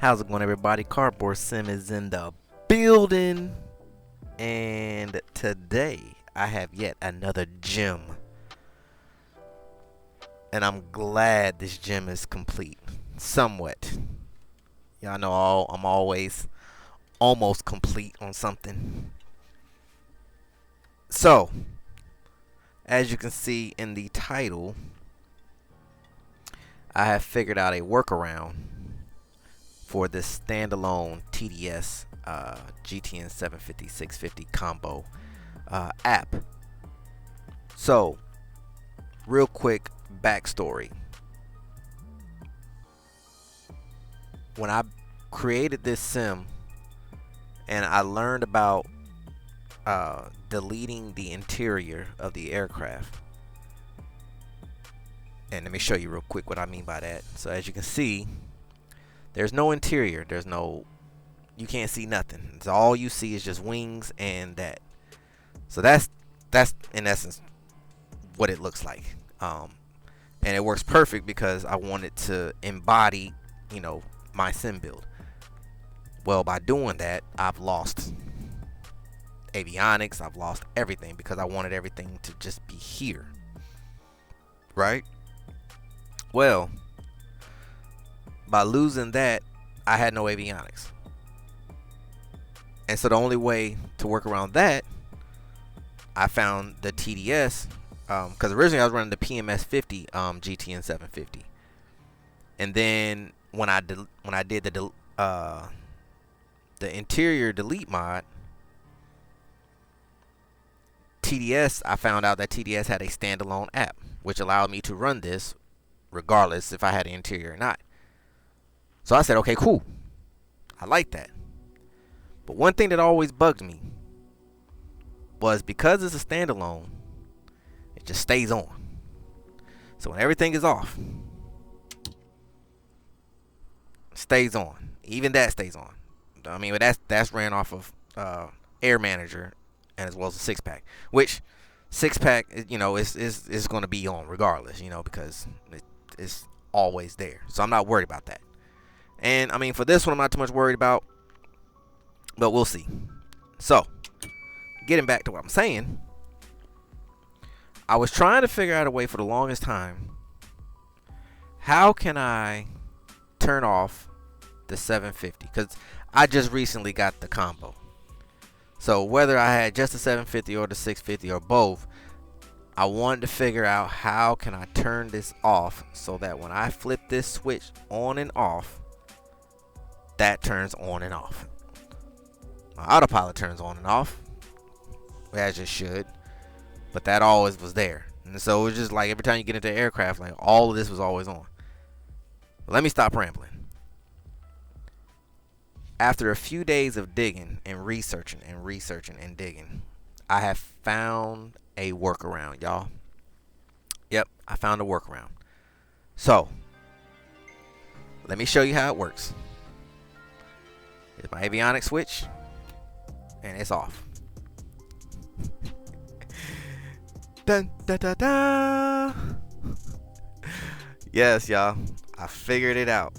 How's it going, everybody? CardboardSim is in the building, and today I have yet another gem, and I'm glad this gem is complete, somewhat. Y'all know I'm always almost complete on something. So, as you can see in the title, I have figured out a workaround for this standalone Tds Gtn750 650 combo app. So, real quick backstory. When I created this sim and I learned about deleting the interior of the aircraft, and let me show you real quick what I mean by that. So as you can see, there's no interior. You can't see nothing. It's all you see is just wings and that. So that's in essence what it looks like. And it works perfect because I wanted to embody, my sim build. Well, by doing that, I've lost avionics. I've lost everything because I wanted everything to just be here, right? Well, by losing that, I had no avionics. And so the only way to work around that, I found the TDS, because originally I was running the PMS50 GTN750. And then when I did the interior delete mod, TDS, I found out that TDS had a standalone app, which allowed me to run this regardless if I had an interior or not. So I said, okay, cool. I like that. But one thing that always bugged me was because it's a standalone, it just stays on. So when everything is off, it stays on. Even that stays on. I mean, but that's ran off of Air Manager and as well as a 6-pack, which 6-pack, is going to be on regardless, because it's always there. So I'm not worried about that. And I mean, for this one, I'm not too much worried about, but we'll see. So, getting back to what I'm saying, I was trying to figure out a way for the longest time. How can I turn off the 750? Because I just recently got the combo. So whether I had just the 750 or the 650 or both, I wanted to figure out how can I turn this off so that when I flip this switch on and off, that turns on and off. My autopilot turns on and off, as it should, but that always was there. And so it was just like every time you get into the aircraft, like all of this was always on. Let me stop rambling. After a few days of digging and researching and digging, I have found a workaround, y'all. Yep, I found a workaround. So, let me show you how it works. Here's my avionics switch, and it's off. Dun, da, da, da. Yes, y'all, I figured it out.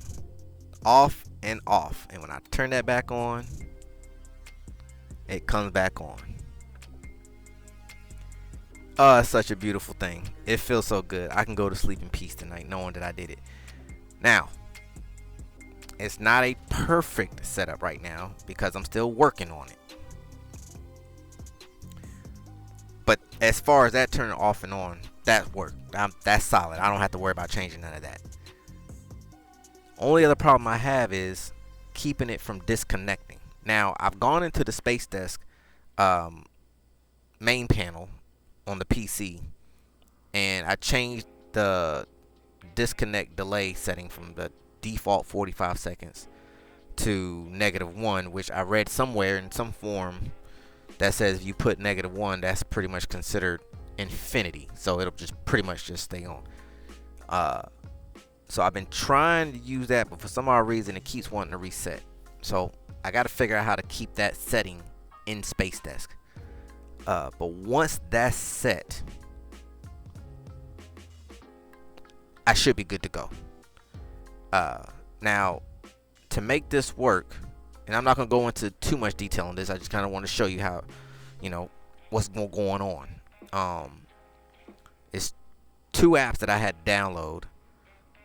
Off and off, and when I turn that back on, it comes back on. Oh, it's such a beautiful thing. It feels so good. I can go to sleep in peace tonight knowing that I did it. Now, it's not a perfect setup right now because I'm still working on it. But as far as that turning off and on, that worked. That's solid. I don't have to worry about changing none of that. Only other problem I have is keeping it from disconnecting. Now, I've gone into the spacedesk main panel on the PC, and I changed the disconnect delay setting from the default 45 seconds to -1, which I read somewhere in some form that says if you put -1, that's pretty much considered infinity, so it'll just pretty much just stay on. So I've been trying to use that, but for some odd reason it keeps wanting to reset. So I got to figure out how to keep that setting in spacedesk. But once that's set, I should be good to go. Now, to make this work, and I'm not going to go into too much detail on this, I just kind of want to show you how, you know, what's going on. It's 2 apps that I had to download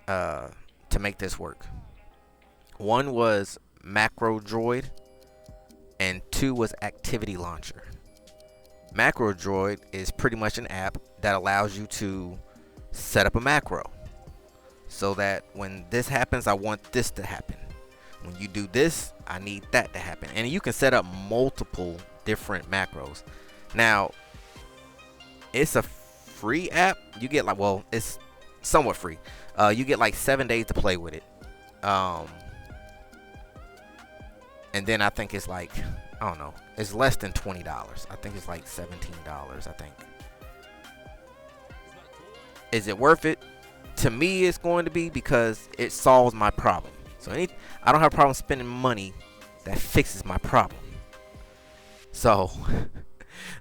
to make this work. One was MacroDroid, and 2 was Activity Launcher. MacroDroid is pretty much an app that allows you to set up a macro, so that when this happens, I want this to happen. When you do this, I need that to happen. And you can set up multiple different macros. Now, it's a free app. You get like, well, it's somewhat free. You get like 7 days to play with it. And then I think it's like, I don't know, it's less than $20. I think it's like $17, I think. Is it worth it? To me, it's going to be, because it solves my problem. So I don't have a problem spending money that fixes my problem. So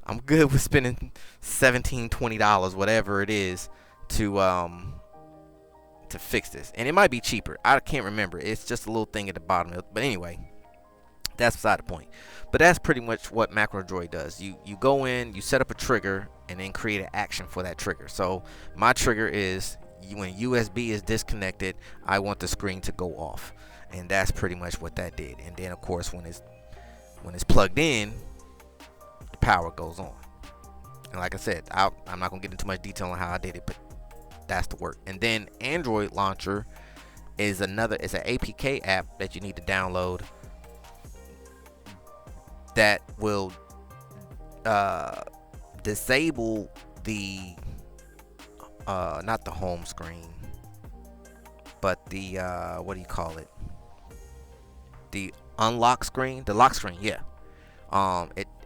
I'm good with spending $17, $20, whatever it is, to fix this. And it might be cheaper. I can't remember. It's just a little thing at the bottom of it. But anyway, that's beside the point. But that's pretty much what MacroDroid does. You go in, you set up a trigger, and then create an action for that trigger. So my trigger is, when USB is disconnected, I want the screen to go off, and that's pretty much what that did. And then of course, when it's plugged in, the power goes on. And like I said, I'm not gonna get into much detail on how I did it, but that's the work. And then Android Launcher is another. It's an APK app that you need to download that will disable the not the home screen, but the what do you call it? The unlock screen, the lock screen. Yeah.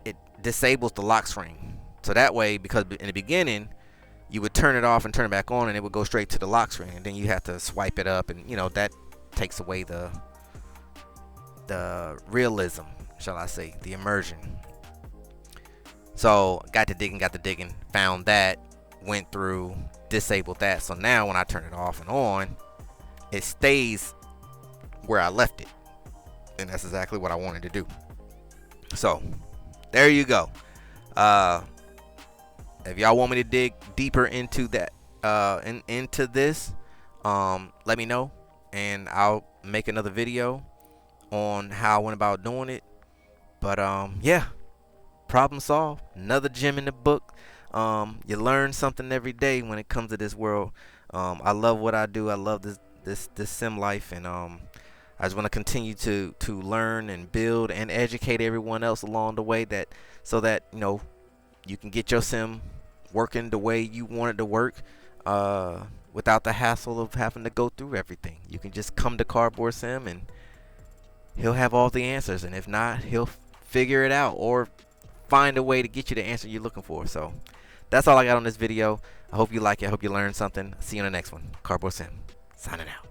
It disables the lock screen. So that way, because in the beginning you would turn it off and turn it back on, and it would go straight to the lock screen, and then you have to swipe it up, and you know that takes away the realism, shall I say, the immersion. So got to digging, found that, went through, disabled that. So now when I turn it off and on, it stays where I left it, and that's exactly what I wanted to do. So there you go. If y'all want me to dig deeper into that, into this, let me know, and I'll make another video on how I went about doing it. But yeah, problem solved. Another gem in the book. You learn something every day when it comes to this world. I love what I do. I love this sim life, and I just want to continue to learn and build and educate everyone else along the way, so that you know you can get your sim working the way you want it to work, without the hassle of having to go through everything. You can just come to CardboardSim and he'll have all the answers, and if not, he'll figure it out or find a way to get you the answer you're looking for. So that's all I got on this video. I hope you like it. I hope you learned something. See you in the next one. CardboardSim signing out.